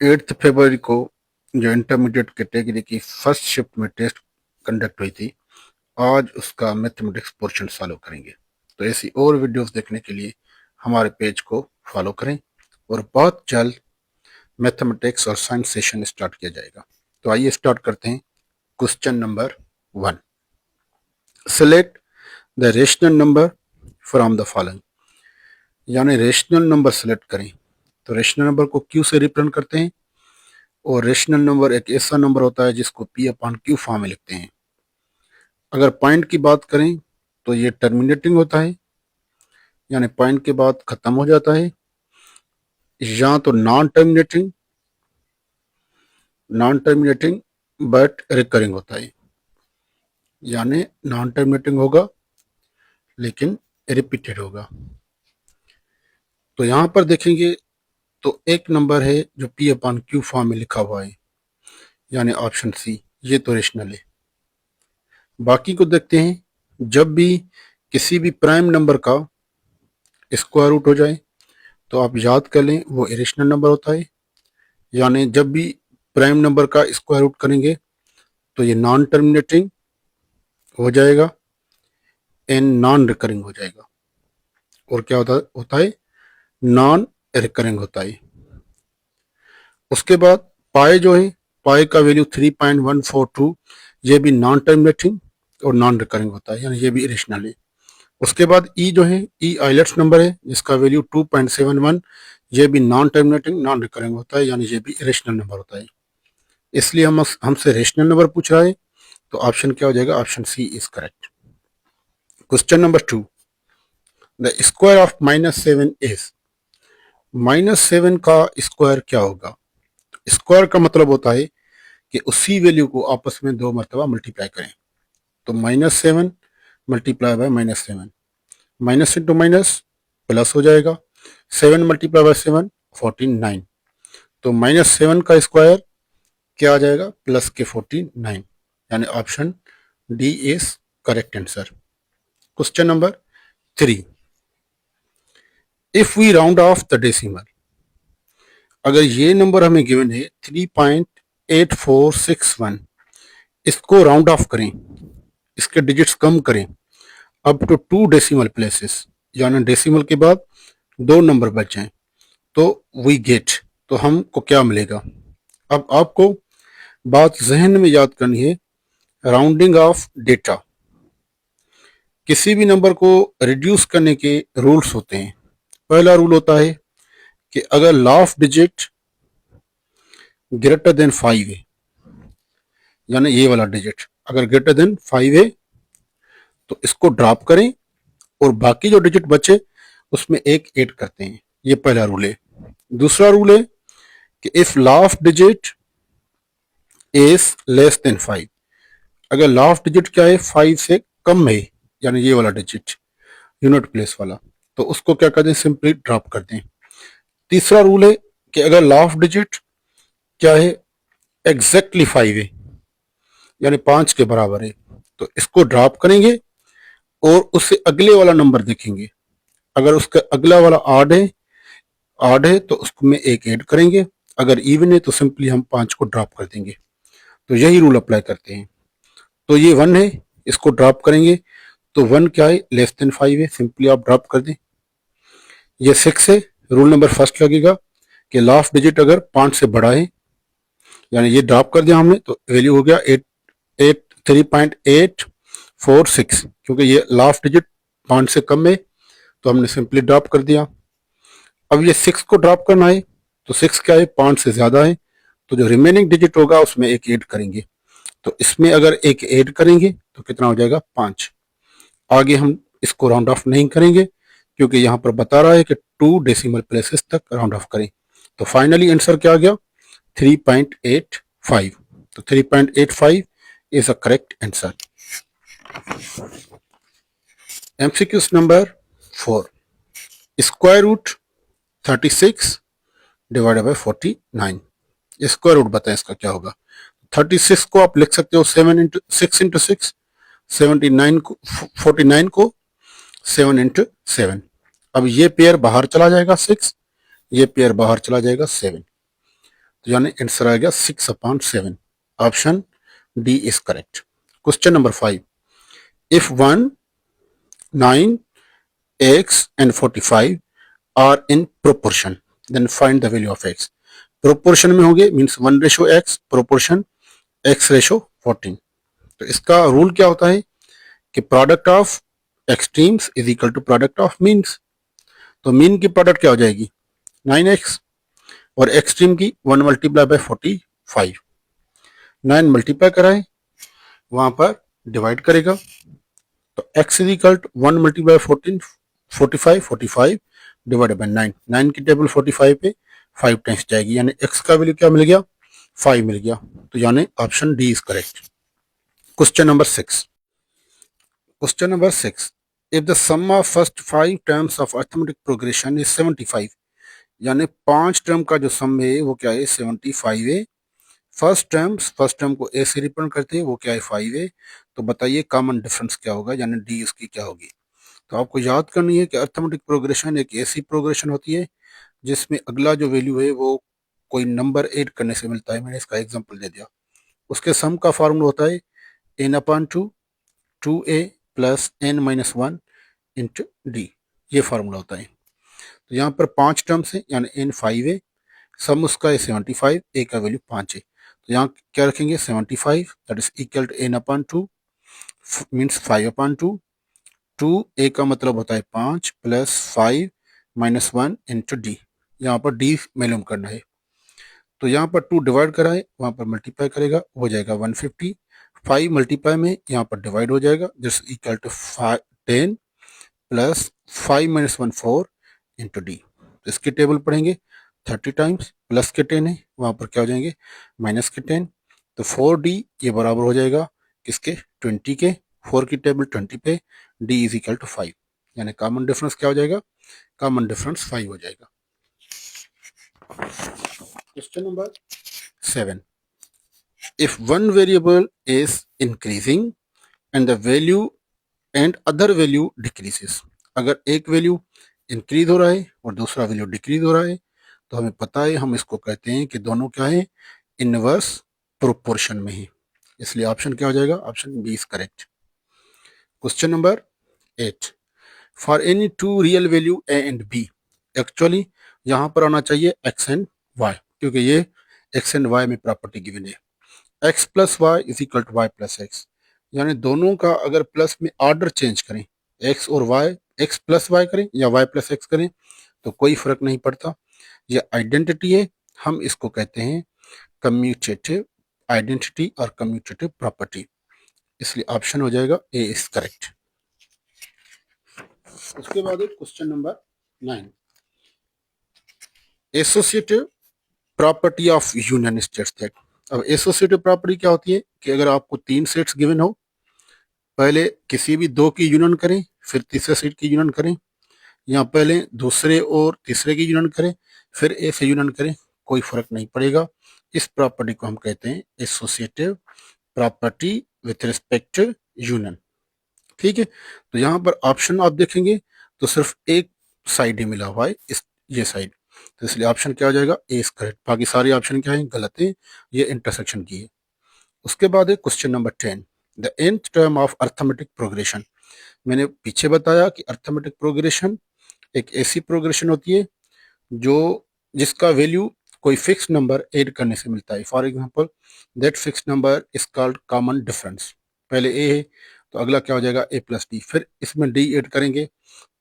8 फरवरी को जो intermediate category की फर्स्ट शिफ्ट में टेस्ट कंडक्ट हुई थी, आज उसका मैथमेटिक्स पोर्शन सॉल्व करेंगे। तो ऐसी और वीडियोस देखने के लिए हमारे पेज को फॉलो करें और बहुत जल्द मैथमेटिक्स और साइंस सेशन स्टार्ट किया जाएगा। तो आइए स्टार्ट करते हैं। Question number 1, select the rational number from the following, यानी रेशनल नंबर सेलेक्ट करें। तो रेशनल नंबर को क्यू से रिप्रेजेंट करते हैं और रेशनल नंबर एक ऐसा नंबर होता है जिसको पी अपॉन क्यू फॉर्म में लिखते हैं। अगर पॉइंट की बात करें तो ये टर्मिनेटिंग होता है, यानी पॉइंट के बाद खत्म हो जाता है, या तो नॉन टर्मिनेटिंग बट रिकरिंग होता है, यानी नॉन टर्मिनेटिंग होगा लेकिन रिपीटेड होगा। तो यहां पर देखेंगे तो एक नंबर है जो पी अपॉन क्यू फॉर्म में लिखा हुआ है, यानी ऑप्शन सी, ये तो रेशनल है। बाकी को देखते हैं। जब भी किसी भी प्राइम नंबर का स्क्वायर रूट हो जाए तो आप याद कर लें वो इरेशनल नंबर होता है, यानी जब भी प्राइम नंबर का स्क्वायर रूट करेंगे तो ये नॉन टर्मिनेटिंग हो जाएगा एंड नॉन रिकरिंग हो जाएगा। और क्या होता है नॉन रिकरिंग होता है। उसके बाद पाए जो है, पाए का वैल्यू 3.142, ये भी नॉन टर्मिनेटिंग और नॉन रिकरिंग होता है, यानी ये भी इरेशनल है। उसके बाद ई जो है, ई आइलेट्स नंबर है जिसका वैल्यू 2.71, ये भी नॉन टर्मिनेटिंग नॉन रिकरिंग होता है, यानी ये भी रेशनल नंबर होता है। इसलिए हमसे रेशनल नंबर पूछ रहा है, तो ऑप्शन क्या हो जाएगा, option C is correct. Question number 2, the square of -7 is, -7 का स्क्वायर क्या होगा। स्क्वायर का मतलब होता है कि उसी वैल्यू को आपस में दो मरतबा मल्टीप्लाई करें। तो -7 multiply by -7, minus into minus plus हो जाएगा, 7 मल्टीप्लाई बाय 7 49। तो -7 का स्क्वायर क्या आ जाएगा, प्लस के 49, यानी option D is correct answer. Question number 3, if we round off the decimal, अगर ये नंबर हमें गिवन है 3.8461, इसको राउंड ऑफ करें, इसके डिजिट्स कम करें अप टू 2 डेसिमल प्लेसेस, यानी डेसिमल के बाद 2 नंबर बच जाएं, तो वी गेट, तो हमको क्या मिलेगा। अब आपको बात जहन में याद करनी है, राउंडिंग ऑफ डेटा। किसी भी नंबर को रिड्यूस करने के रूल्स होते हैं। पहला रूल होता है कि अगर लास्ट डिजिट ग्रेटर देन 5 है, यानी ये वाला डिजिट अगर ग्रेटर देन 5 है तो इसको ड्रॉप करें और बाकी जो डिजिट बचे उसमें एक ऐड करते हैं। ये पहला रूल है। दूसरा रूल है कि if last digit is less than 5, अगर लास्ट डिजिट क्या है 5 से कम है, यानी ये वाला डिजिट यूनिट प्लेस वाला, तो उसको क्या कर दें, सिंपली ड्रॉप कर दें। तीसरा रूल है कि अगर लास्ट डिजिट क्या है एग्जैक्टली 5 है, यानी 5 के बराबर है, तो इसको ड्रॉप करेंगे और उससे अगले वाला नंबर देखेंगे। अगर उसका अगला वाला ऑड है तो उसमें एक ऐड करेंगे, अगर इवन है तो सिंपली हम 5 को ड्रॉप कर देंगे। तो यही रूल अप्लाई करते हैं। तो ये 1 है, इसको ड्रॉप करेंगे तो 1 क्या है, लेस देन 5 है, सिंपली आप ड्रॉप कर दें। ये 6 है, रूल नंबर फर्स्ट लगेगा कि लास्ट डिजिट अगर 5 से बड़ा है, यानी ये ड्रॉप कर दिया हमने, तो वैल्यू हो गया 3.846, क्योंकि ये लास्ट डिजिट 5 से कम है तो हमने सिंपली ड्रॉप कर दिया। अब ये 6 को ड्रॉप करना है, तो 6 क्या है 5 से ज्यादा है, तो जो रिमेनिंग डिजिट होगा उसमें एक ऐड करेंगे। तो इसमें अगर एक ऐड करेंगे तो कितना हो जाएगा, 5। आगे हम इसको राउंड ऑफ नहीं करेंगे क्योंकि यहाँ पर बता रहा है कि 2 डेसिमल प्लेसेस तक राउंड ऑफ करें। तो फाइनली आंसर क्या आ गया, 3.85। तो 3.85 is a correct answer. MCQs number 4, square root 36 divided by 49, square root बताएं इसका क्या होगा। 36 को आप लिख सकते हो 6 इंटू 6, 49 को 7 इंटू 7। अब ये पेयर बाहर चला जाएगा 6, ये पेयर बाहर चला जाएगा 7। तो यानी आंसर आ गया 6/7। Option D is correct. Question number 5, if 1, 9, x and 45 are in proportion, then find the value of x। Proportion में होंगे मीन्स 1:x, प्रोपोर्शन x:14। तो इसका रूल क्या होता है कि product of extremes is equal to product of means. तो mean की प्रोडक्ट क्या हो जाएगी 9x और एक्सट्रीम की 1 मल्टीप्लाई बाय 45। 9 मल्टीप्लाई कराए वहां पर डिवाइड करेगा तो x is equal to 1 multiply 45 divide by 9। 9 की टेबल 45 पे 5 टाइम्स जाएगी यानी x का वैल्यू क्या मिल गया 5 मिल गया। तो यानी option D is correct. Question number 6, question number 6, if the sum of first 5 terms of arithmetic progression is 75, यानी 5 टर्म का जो सम है वो क्या है 75 है। फर्स्ट टर्म को ए से रिप्रेजेंट करते हैं वो क्या है 5 है। तो बताइए कॉमन डिफरेंस क्या होगा यानी डी उसकी क्या होगी। तो आपको याद करनी है कि अरिथमेटिक प्रोग्रेशन एक ऐसी प्रोग्रेशन होती है जिसमें अगला जो वैल्यू है वो कोई नंबर ऐड करने से मिलता है। मैंने इसका एग्जांपल दे दिया। उसके सम का फार्मूला होता है n/2 2a plus n-1 into D, ये फार्मूला होता है। तो यहाँ पर 5 टर्म्स है यानी n 5 है, सम उसका है 75, ए का वैल्यू 5 है। तो यहाँ क्या रखेंगे 75 that is equal to n/2 means 5/2। 2 A का मतलब होता है 5 प्लस 5 माइनस 1 इंटू डी। यहाँ पर डी मालूम करना है। तो यहाँ पर 2 डिवाइड कराए वहाँ पर मल्टीप्लाई करेगा हो जाएगा 150। 5 मल्टीप्लाई में यहाँ पर डिवाइड हो जाएगा this equal to 10 plus 5 minus 1 4 into D. इसकी टेबल पढ़ेंगे 30 टाइम्स प्लस के 10 है वहाँ पर क्या हो जाएंगे माइनस के 10। तो 4d ये बराबर हो जाएगा किसके 20 के। 4 की टेबल 20 पे d इज इक्वल टू 5 यानी कॉमन डिफरेंस क्या हो जाएगा कॉमन डिफरेंस 5 हो जाएगा। Question number 7, if one variable is increasing and the value and other value decreases, अगर एक वैल्यू इंक्रीज हो रहा है और दूसरा वैल्यू डिक्रीज हो रहा है तो हमें पता है हम इसको कहते हैं कि दोनों क्या है इनवर्स प्रोपोर्शन में है। इसलिए ऑप्शन क्या हो जाएगा option B is correct. Question number 8, for any two real value A and B, actually यहाँ पर आना चाहिए एक्स एंड वाई क्योंकि ये एक्स एंड वाई में प्रॉपर्टी गिवन है। X plus Y is equal to Y plus X, यानी दोनों का अगर प्लस में ऑर्डर चेंज करें एक्स और वाई, एक्स प्लस वाई करें या वाई प्लस एक्स करें तो कोई फर्क नहीं पड़ता। ये आइडेंटिटी है, हम इसको कहते हैं कम्यूटेटिव आइडेंटिटी और कम्यूटेटिव प्रॉपर्टी। इसलिए ऑप्शन हो जाएगा ए इज करेक्ट। उसके बाद question number 9, associative property of union states that. अब एसोसिएटिव प्रॉपर्टी क्या होती है कि अगर आपको 3 सेट्स गिवन हो, पहले किसी भी 2 की यूनियन करें फिर तीसरे सेट की यूनियन करें या पहले दूसरे और तीसरे की यूनियन करें फिर ए से यूनियन करें, कोई फर्क नहीं पड़ेगा। इस प्रॉपर्टी को हम कहते हैं associative property with respect to union. ठीक है, तो यहाँ पर ऑप्शन आप देखेंगे तो सिर्फ एक साइड ही मिला हुआ है इस ये साइड, तो इसलिए ऑप्शन क्या हो जाएगा ए इज करेक्ट। बाकी सारे ऑप्शन क्या है गलत है, ये इंटरसेक्शन की है। उसके बाद है question number 10, the nth term of arithmetic progression. मैंने पीछे बताया कि अर्थमेटिक प्रोग्रेशन एक ऐसी प्रोग्रेशन होती है जो जिसका वैल्यू कोई फिक्स नंबर ऐड करने से मिलता है। For example that fix number is called common difference. पहले ए है तो अगला क्या हो जाएगा ए प्लस डी, फिर इसमें डी ऐड करेंगे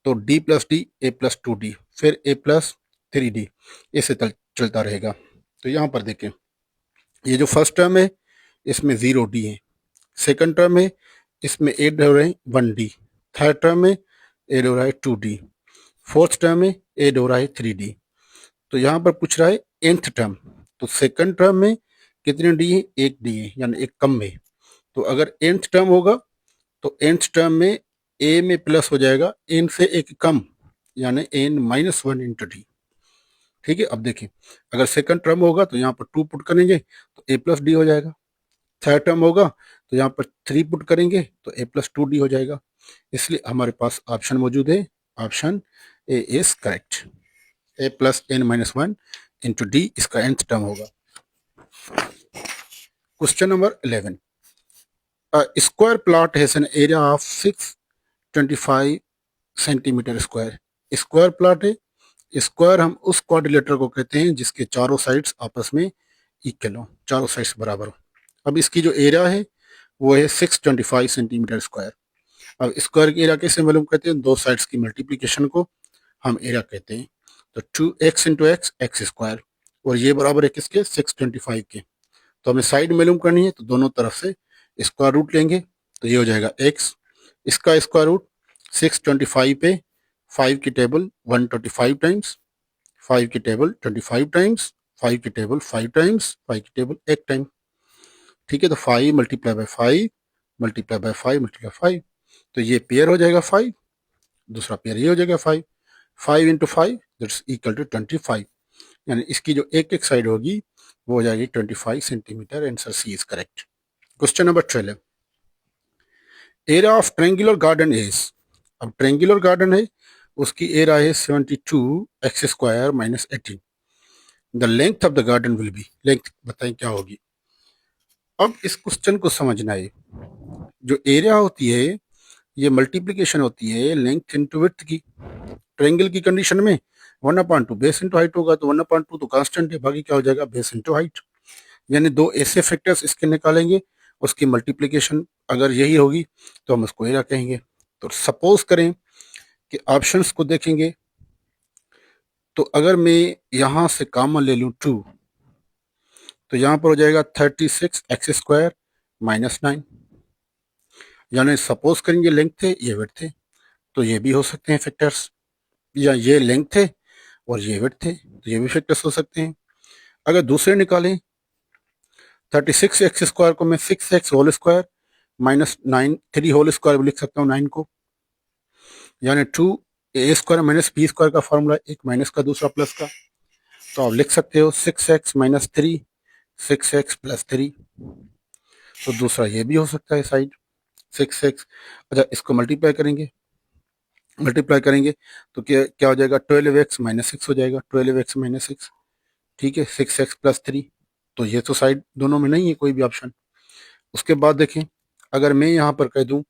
तो D plus D A plus 2d फिर ए प्लस 3d, ऐसे चलता रहेगा। तो यहाँ पर देखें ये जो फर्स्ट टर्म है इसमें 0d है, सेकंड टर्म है इसमें ऐड हो रहे हैं 1d, थर्ड टर्म में ऐड हो रहा है 2d, फोर्थ टर्म में ऐड हो रहा है 3d। तो यहाँ पर पूछ रहा है nth टर्म, तो सेकंड टर्म में कितने डी है 1d है यानी एक कम है। तो अगर nth टर्म होगा तो nth टर्म में a में प्लस हो जाएगा n से एक कम यानी n-1 इंटू डी। ठीक है, अब देखिए अगर सेकंड टर्म होगा तो यहाँ पर 2 पुट करेंगे तो a प्लस डी हो जाएगा, थर्ड टर्म होगा तो यहाँ पर 3 पुट करेंगे तो a प्लस 2d हो जाएगा। इसलिए हमारे पास ऑप्शन मौजूद है, option A is correct. a plus n-1 into D इसका nth टर्म होगा। Question number 11, square plot has an area of 625 centimetre square. Square plot है, स्क्वायर हम उस क्वाड्रिलेटर को कहते हैं जिसके चारों साइड्स आपस में इक्वल हो, चारों साइड्स बराबर हो। अब इसकी जो एरिया है वो है 625 सेंटीमीटर स्क्वायर। अब स्क्वायर की एरिया कैसे मालूम करते हैं? दो साइड्स की मल्टीप्लीकेशन को हम एरिया कहते हैं। तो 2x into x, x square, और ये बराबर है किसके? 625 के। तो हमें साइड मालूम करनी है, तो दोनों तरफ से स्क्वायर रूट लेंगे, तो ये हो जाएगा x, इसका स्क्वायर रूट 625 पे 5 की टेबल 125 टाइम्स, 5 की टेबल 25 टाइम्स, 5 की टेबल 5 टाइम्स, 5 की टेबल 1 टाइम। ठीक है, तो 5 multiply by 5 multiply by 5 multiply 5, तो ये पेयर हो जाएगा 5, दूसरा पेयर ये हो जाएगा 5, 5 इंटू 5 दैट्स इक्वल टू 25, यानी इसकी जो एक एक साइड होगी वो हो जाएगी 25 centimetre. Answer C is correct. Question number 12, area of triangular garden is. अब ट्रेंगुलर गार्डन है, उसकी एरिया है 72 X square minus 18। The length of the garden will be, length बताएं क्या होगी। अब इस क्वेश्चन को समझना है, जो एरिया होती है ये मल्टीप्लीकेशन होती है लेंथ इंटू विड्थ की। ट्रायंगल की कंडीशन में 1/2 बेस इंटू हाइट होगा, तो 1/2 तो कांस्टेंट है, बाकी क्या हो जाएगा? Base into height. यानी दो ऐसे फैक्टर्स इसके निकालेंगे, उसकी मल्टीप्लीकेशन अगर यही होगी तो हम उसको एरिया कहेंगे। तो सपोज करें कि ऑप्शंस को देखेंगे, तो अगर मैं यहां से कॉमन ले लूं 2, तो यहां पर हो जाएगा 36 एक्स स्क्वायर माइनस 9। यानी सपोज करेंगे लेंथ थे, ये विड्थ थे, तो ये भी हो सकते हैं फैक्टर्स, या ये लेंथ थे और ये विड्थ थे, तो ये भी फैक्टर्स हो सकते हैं। अगर दूसरे निकालें, 36 एक्स स्क्वायर को मैं 6x whole square minus 9, 3 whole square भी लिख सकता हूँ 9 को, यानी 2a square minus B square का फॉर्मूला, एक माइनस का दूसरा प्लस का, तो आप लिख सकते हो 6x माइनस 3, 6x प्लस 3। तो दूसरा ये भी हो सकता है साइड 6x। अच्छा, इसको मल्टीप्लाई करेंगे तो क्या क्या हो जाएगा? 12x माइनस 6 हो जाएगा, 12x माइनस 6। ठीक है, 6x प्लस 3, तो ये तो साइड दोनों में नहीं है कोई भी ऑप्शन। उसके बाद देखें, अगर मैं यहाँ पर कह दूं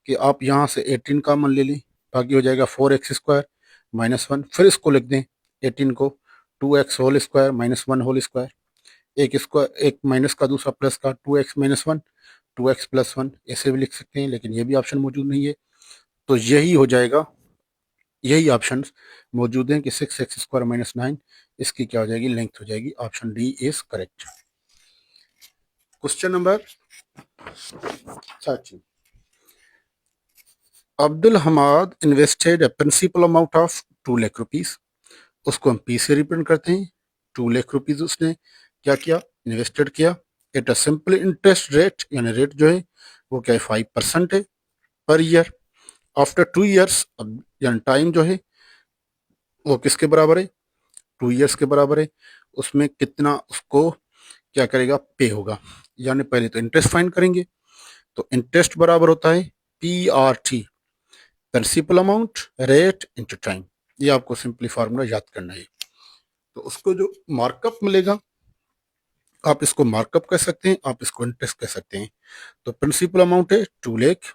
कि आप यहाँ से 18 कॉमन ले लें, बाकी हो जाएगा 4x स्क्वायर माइनस 1, फिर इसको लिख दें 18 को 2x whole square minus 1 whole square, एक स्क्वायर एक माइनस का दूसरा प्लस का 2x माइनस 1, 2x प्लस 1, ऐसे भी लिख सकते हैं, लेकिन ये भी ऑप्शन मौजूद नहीं है। तो यही हो जाएगा, यही ऑप्शन मौजूद हैं कि 6x स्क्वायर माइनस 9, इसकी क्या हो जाएगी? लेंथ हो जाएगी। Option D is correct. Question number 13, Abdul Hamad invested a principal amount of 2 lakh rupees. उसको हम पी से रिप्रेजेंट करते हैं। 2 लाख रुपीज उसने क्या किया? इन्वेस्टेड किया at a simple interest rate, यानी रेट जो है वो क्या है? 5% है पर ईयर। आफ्टर 2 ईयर्स, यानी टाइम जो है वो किसके बराबर है? 2 ईयर्स के बराबर है। उसमें कितना उसको क्या करेगा? पे होगा। यानी पहले तो इंटरेस्ट फाइंड करेंगे, तो इंटरेस्ट बराबर होता है PRT, principal amount rate into time. ये आपको सिंपली फार्मूला याद करना है। तो उसको जो मार्कअप मिलेगा, आप इसको मार्कअप कह सकते हैं, आप इसको इंटरेस्ट कह सकते हैं। तो प्रिंसिपल अमाउंट है 2 लाख,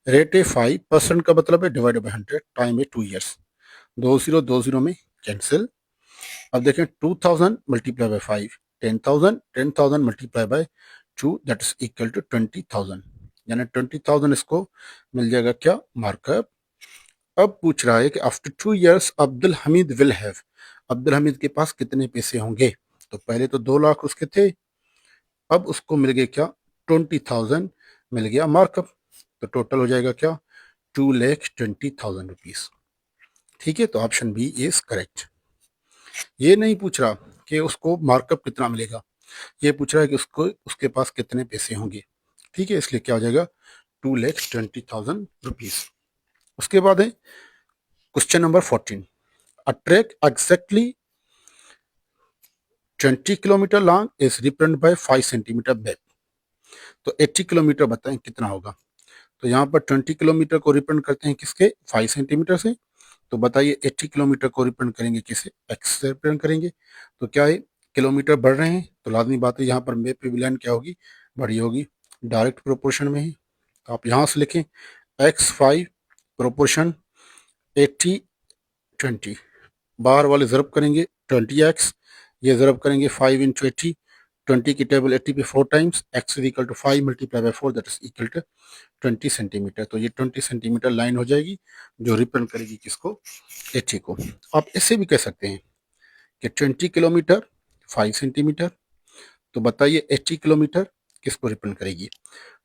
रेट है 5% का मतलब है डिवाइडेड बाई 100, टाइम है 2 ईयर्स। 2 0 में कैंसिल। अब देखें 2000 multiply by 5, 10,000, 10,000 multiply by 2 that is equal to 20,000, यानी 20,000 इसको मिल जाएगा क्या? मार्कअप। अब पूछ रहा है कि after 2 years Abdul Hamid will have, Abdul Hamid के पास कितने पैसे होंगे? तो पहले तो 2 लाख उसके थे, अब उसको मिल गए क्या? 20,000 मिल गया मार्कअप। तो टोटल हो जाएगा क्या? 2,20,000 रुपीज। ठीक है, तो ऑप्शन बी इज करेक्ट। ये नहीं पूछ रहा कि उसको मार्कअप कितना मिलेगा, ये पूछ रहा है कि उसको उसके पास कितने पैसे होंगे। ठीक है, इसलिए क्या हो जाएगा? 2,20,000 रुपीज। उसके बाद है question number 14, a track exactly 20 kilometre long is represent by 5 centimetre back. तो 80 किलोमीटर बताएं कितना होगा? तो यहाँ पर 20 किलोमीटर को रिप्रेजेंट करते हैं किसके? 5 सेंटीमीटर से। तो बताइए 80 किलोमीटर को रिप्रेजेंट करेंगे किसे? एक्स से रिप्रेजेंट करेंगे। तो क्या है? किलोमीटर बढ़ रहे हैं तो लाजमी बात है यहाँ पर मैप पे भी लाइन क्या होगी, बड़ी होगी, डायरेक्ट प्रोपोर्शन में ही। तो आप यहाँ से लिखें x5 प्रोपोर्शन 80/20, बाहर वाले ज़रब करेंगे 20x, ये ज़रब करेंगे 5 × 80, 20 की टेबल 80 पे 4 times, x is equal to 5 multiply by 4 that is equal to 20 centimetre. तो ये 20 सेंटीमीटर लाइन हो जाएगी जो रिप्रेजेंट करेगी किसको, 80 को। आप इससे भी कह सकते हैं कि 20 किलोमीटर 5 सेंटीमीटर, तो बताइए 80 किलोमीटर किसको रिप्रेजेंट करेगी।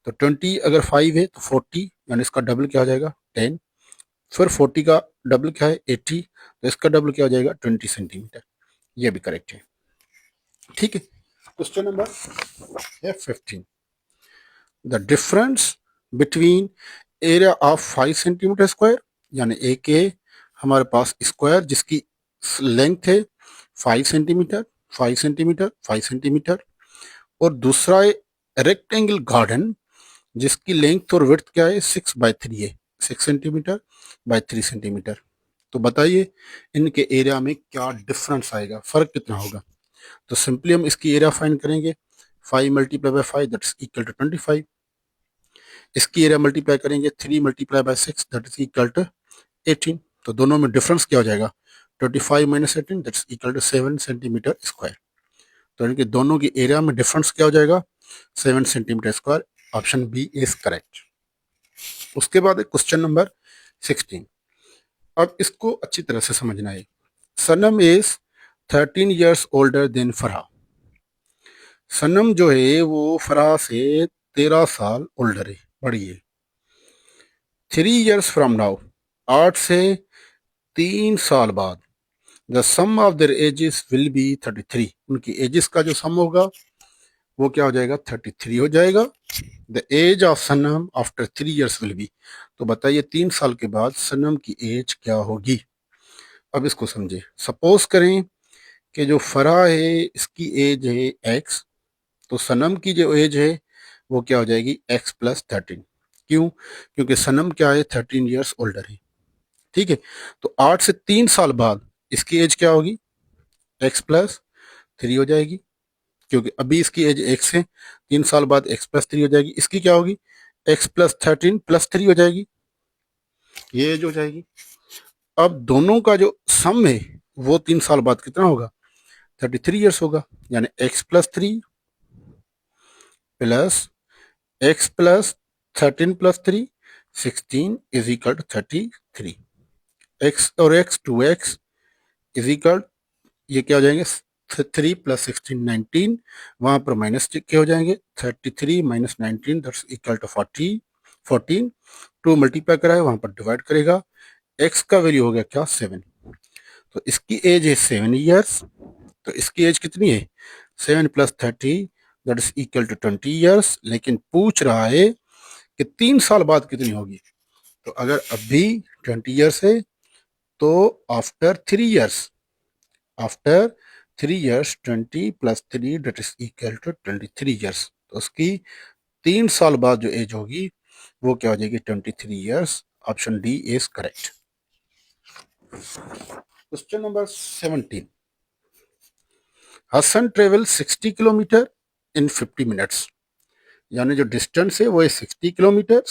तो 20 अगर 5 है तो 40, यानी इसका डबल क्या हो जाएगा 10, फिर 40 का डबल क्या है 80, तो इसका डबल क्या हो जाएगा 20 सेंटीमीटर। ये भी करेक्ट है, ठीक है। क्वेश्चन नंबर है 15, the difference between area of 5 centimetre square, यानी एक है हमारे पास स्क्वायर जिसकी लेंथ है 5 सेंटीमीटर 5 सेंटीमीटर 5 सेंटीमीटर, और दूसरा है रेक्टेंगल गार्डन जिसकी लेंथ और विड्थ क्या है 6/3 है, 6 सेंटीमीटर बाय 3 सेंटीमीटर। तो बताइए इनके एरिया में क्या डिफरेंस आएगा, फर्क कितना होगा। तो सिंपली हम इसकी एरिया फाइंड करेंगे, 5 multiply by 5 that is equal to 25, इसकी एरिया मल्टीप्लाई करेंगे 3 multiply by 6 that is equal to 18। तो दोनों में डिफरेंस क्या हो जाएगा 25 minus 18 that is equal to 7 centimetre square. तो इनके दोनों की एरिया में डिफरेंस क्या हो जाएगा 7 centimetre square. Option B is correct. उसके बाद क्वेश्चन नंबर 16, अब इसको अच्छी तरह से समझना है। Sanam is 13 years older than Farha, Sanam जो है वो फरहा से 13 साल ओल्डर है, बड़ी है। 3 years फ्रॉम नाउ, 8 से 3 साल बाद, the sum of their ages will be 33, उनकी एजेस का जो सम होगा वो क्या हो जाएगा 33 हो जाएगा। The age of Sanam after 3 years will be, तो बताइए 3 साल के बाद सनम की एज क्या होगी। अब इसको समझे, सपोज करें कि जो फरा है इसकी एज है एक्स, तो सनम की जो एज है वो क्या हो जाएगी x प्लस 13। क्यों, क्योंकि सनम क्या है 13 years ओल्डर है, ठीक है। तो 8 से 3 साल बाद इसकी एज क्या होगी x प्लस 3 हो जाएगी, क्योंकि अभी इसकी एज x है, 3 साल बाद x प्लस 3 हो जाएगी, इसकी क्या होगी x प्लस 13 प्लस 3 हो जाएगी, ये एज हो जाएगी। अब दोनों का जो सम है वो 3 साल बाद कितना होगा 33 years होगा, यानी x plus 3 plus x plus 13 plus 3 16 is equal to 33। x और x 2x इज इक्वल, ये क्या हो जाएंगे 3 प्लस 16 19, वहां पर माइनस के हो जाएंगे 33 minus 19 that's equal to 14। 2 multiply करा है वहां पर डिवाइड करेगा, x का वैल्यू हो गया क्या 7, तो इसकी एज है 7 years, तो इसकी एज कितनी है 7 plus 30 that is equal to 20 years, लेकिन पूछ रहा है कि 3 साल बाद कितनी होगी। तो अगर अभी 20 years है तो after 3 years, after 3 years 20 plus 3 that is equal to 23 years, तो उसकी 3 साल बाद जो एज होगी वो क्या हो जाएगी 23 years। Option D is correct. Question number 17, Hasan travel 60 kilometre in 50 minutes, यानी जो डिस्टेंस है वो है 60 किलोमीटर,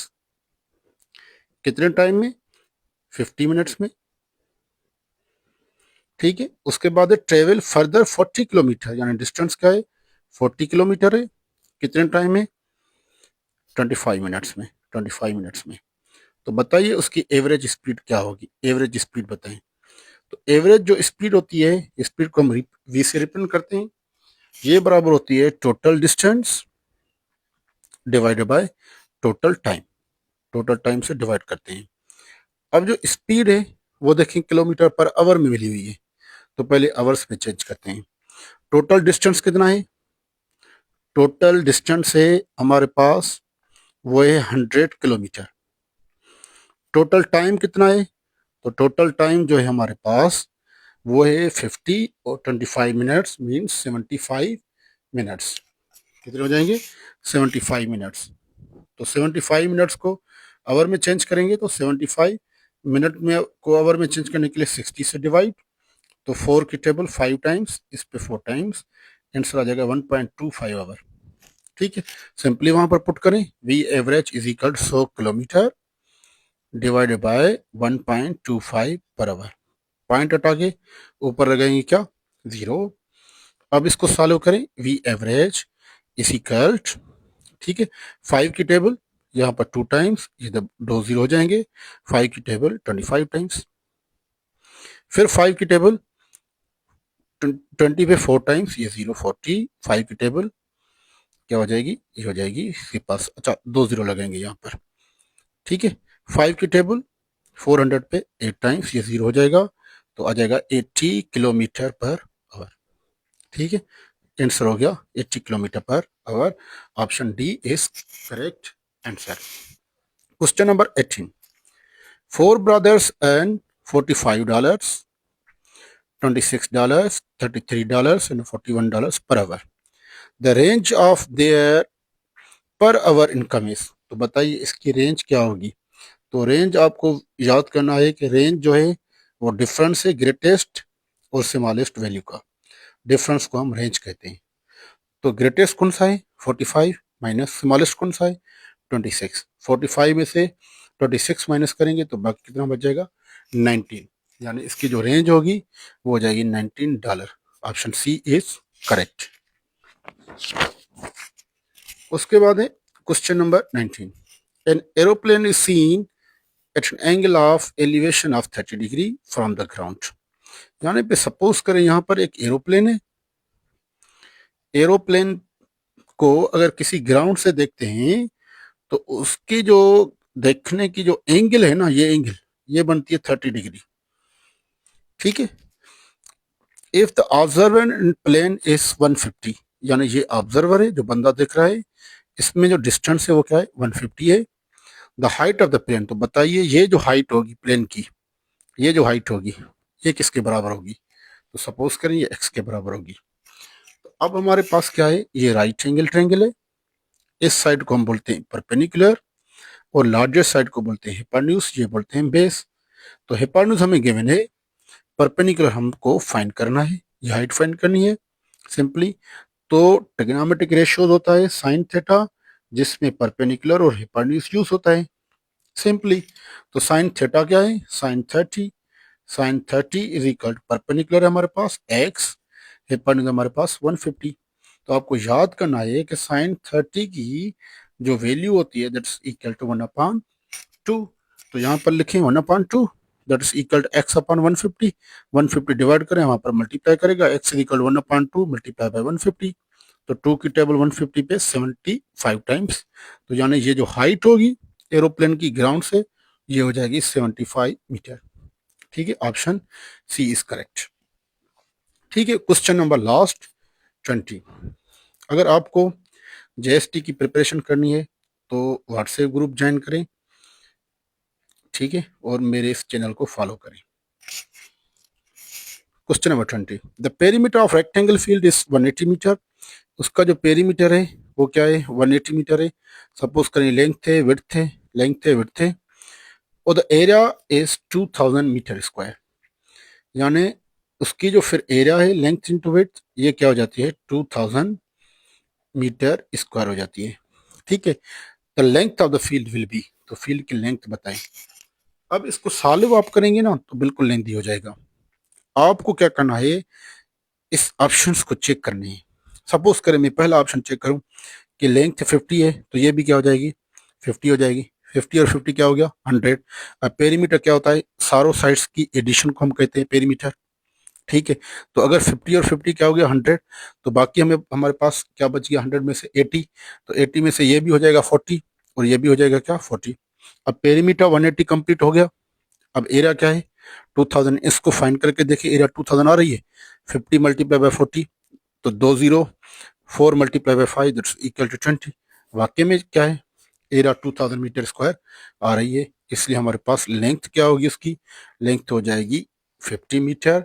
कितने टाइम में 50 मिनट्स में, ठीक है। उसके बाद ट्रेवल फर्दर 40 किलोमीटर, यानी डिस्टेंस क्या है 40 किलोमीटर है, कितने टाइम में 25 मिनट्स में, 25 मिनट्स में। तो बताइए उसकी एवरेज स्पीड क्या होगी, एवरेज स्पीड बताएं। तो एवरेज जो स्पीड होती है, स्पीड को हम वी से रिप्रेजेंट करते हैं, ये बराबर होती है total distance divided by total time, total time से डिवाइड करते हैं। अब जो स्पीड है वो देखें किलोमीटर पर आवर में मिली हुई है, तो पहले आवर्स में चेंज करते हैं। टोटल डिस्टेंस कितना है, टोटल डिस्टेंस है हमारे पास वो है 100 किलोमीटर। टोटल टाइम कितना है, तो टोटल टाइम जो है हमारे पास वो है 50 और 25 मिनट्स मीन्स 75 मिनट्स, कितने हो जाएंगे 75 मिनट्स। तो 75 मिनट्स को आवर में चेंज करेंगे तो 75 मिनट में को आवर में चेंज करने के लिए 60 से डिवाइड, तो 4 की टेबल 5 टाइम्स, इस पे 4 टाइम्स, आंसर आ जाएगा 1.25 आवर। ठीक है, सिंपली वहां पर पुट करें we average is equal 100 kilometre divided by 1.25 per our. Point हटा के ऊपर लगाएंगे क्या, 0। अब इसको सॉल्व करें, वी एवरेज इज इक्वल, ठीक है, 5 की टेबल यहाँ पर 2 टाइम्स, ये दो 0 हो जाएंगे, 5 की टेबल 25 टाइम्स, फिर 5 की टेबल 20 पे 4 टाइम्स, ये 0 40, 5 की टेबल क्या हो जाएगी, ये हो जाएगी इसके पास, अच्छा 2 0 लगाएंगे यहाँ पर। ठीक है, 5 की टेबल 400 पे 8 टाइम्स, ये 0 हो जाएगा, तो आ जाएगा 80 किलोमीटर पर आवर। ठीक है, आंसर हो गया 80 kilometre per hour. Option D is correct answer. Question number 18, four brothers earn $45, $26, $33 and $41 per hour. The range of their per hour income is, तो बताइए इसकी रेंज क्या होगी। तो रेंज आपको याद करना है कि रेंज जो है वो डिफरेंस है ग्रेटेस्ट और स्मॉलेस्ट वैल्यू का, डिफरेंस को हम रेंज कहते हैं। तो ग्रेटेस्ट कौन सा है 45 माइनस स्मॉलेस्ट कौन सा है 26। 45 में से 26 माइनस करेंगे तो बाकी कितना बच जाएगा 19, यानी इसकी जो रेंज होगी वो हो जाएगी $19। Option C is correct. उसके बाद है question number 19, an aeroplane is seen at an angle of elevation of 30 degree from the ground. यानी पे सपोज करें यहाँ पर एक एरोप्लेन है, एरोप्लेन को अगर किसी ग्राउंड से देखते हैं तो उसकी जो देखने की जो एंगल है ना, ये एंगल ये बनती है 30 डिग्री। ठीक है, if the observer in plane is 150, यानी ये ऑब्जर्वर है जो बंदा देख रहा है, इसमें जो डिस्टेंस है वो क्या है 150 है। The height of the plane, तो बताइए ये जो हाइट होगी प्लेन की, ये जो हाइट होगी ये किसके बराबर होगी, तो सपोज करें ये एक्स के बराबर होगी। तो अब हमारे पास क्या है, ये राइट एंगल ट्रायंगल है, इस साइड को हम बोलते हैं परपेंडिकुलर और लार्जेस्ट साइड को बोलते हैं हिपोटेन्यूज, ये बोलते हैं बेस। तो हिपोटेन्यूज हमें गिवन है, परपेंडिकुलर हमको फाइंड करना है, ये हाइट फाइंड करनी है सिंपली। तो ट्रिग्नोमेट्रिक रेशियोज होता है साइन थीटा, जिसमें परपेंडिकुलर और हिपोटेन्यूज यूज होता है सिंपली। तो साइन थीटा क्या है sine 30, sine 30 is equal perpendicular है हमारे पास एक्स, हिपोटेन्यूज हमारे पास 150। तो आपको याद करना है कि साइन 30 की जो वैल्यू होती है दैट्स इक्वल टू 1/2। तो यहाँ पर लिखें 1/2, that is equal to x upon 150। 150 divide करें, वहां पर मल्टीप्लाई करेगा, x is equal 1/2 multiply by 150। तो 2 की टेबल 150 पे 75 टाइम्स, तो यानी ये जो हाइट होगी एरोप्लेन की ग्राउंड से ये हो जाएगी 75 मीटर। ठीक है, ऑप्शन सी इज करेक्ट। ठीक है, क्वेश्चन नंबर लास्ट 20, अगर आपको जेएसटी की प्रिपरेशन करनी है तो व्हाट्सएप ग्रुप ज्वाइन करें, ठीक है, और मेरे इस चैनल को फॉलो करें। Question number 20, the perimeter of rectangle field is 180 metre. उसका जो पेरीमीटर है वो क्या है 180 मीटर है। सपोज करें लेंथ है विड्थ है, लेंथ है विड्थ है, और the area is 2000 metre square. यानी उसकी जो फिर एरिया है लेंथ इंटू विड्थ ये क्या हो जाती है 2000 मीटर स्क्वायर हो जाती है। ठीक है, the length of the field will be, तो फील्ड की लेंथ बताएं। अब इसको सॉल्व आप करेंगे ना तो बिल्कुल लेंथी हो जाएगा। आपको क्या करना है, इस ऑप्शंस को चेक करनी है। सपोज करें मैं पहला ऑप्शन चेक करूं कि लेंथ 50 है, तो ये भी क्या हो जाएगी 50 हो जाएगी। 50 और 50 क्या हो गया 100। अब पेरीमीटर क्या होता है, सारों साइड्स की एडिशन को हम कहते हैं पेरीमीटर। ठीक है, तो अगर 50 और 50 क्या हो गया 100, तो बाकी हमें हमारे पास क्या बच गया 100 में से 80, तो 80 में से ये भी हो जाएगा 40 और ये भी हो जाएगा क्या 40। अब पेरीमीटर 180 कंप्लीट हो गया। अब एरिया क्या है 2000, इसको फाइंड करके देखिए एरिया 2000 आ रही है। 50 मल्टीप्लाई बाय 40 तो 20, 4 multiply by 5 that's equal to 20। वाकई में क्या है एरिया 2000 मीटर स्क्वायर आ रही है, इसलिए हमारे पास लेंथ क्या होगी, उसकी लेंथ हो जाएगी 50 metre.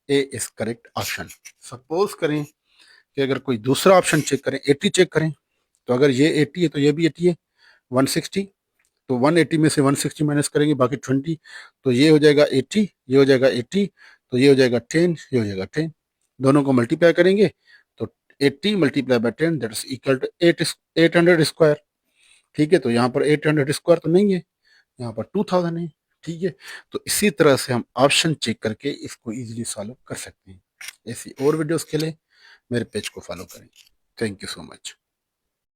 A is correct option. Suppose करें कि अगर कोई दूसरा ऑप्शन चेक करें 80 चेक करें, तो अगर ये 80 है तो ये भी 80 है 160, तो 180 में से 160 माइनस करेंगे बाकी 20, तो ये हो जाएगा 80, ये हो जाएगा 80, तो ये हो जाएगा 10, ये हो जाएगा 10, दोनों को मल्टीप्लाई करेंगे तो 80 multiply by 10 that is equal to 800 square. ठीक है, तो यहाँ पर 800 स्क्वायर तो नहीं है, यहाँ पर 2000 है। ठीक है, तो इसी तरह से हम ऑप्शन चेक करके इसको इजीली सॉल्व कर सकते हैं। ऐसी और वीडियोस के लिए मेरे पेज को फॉलो करें। Thank you so much.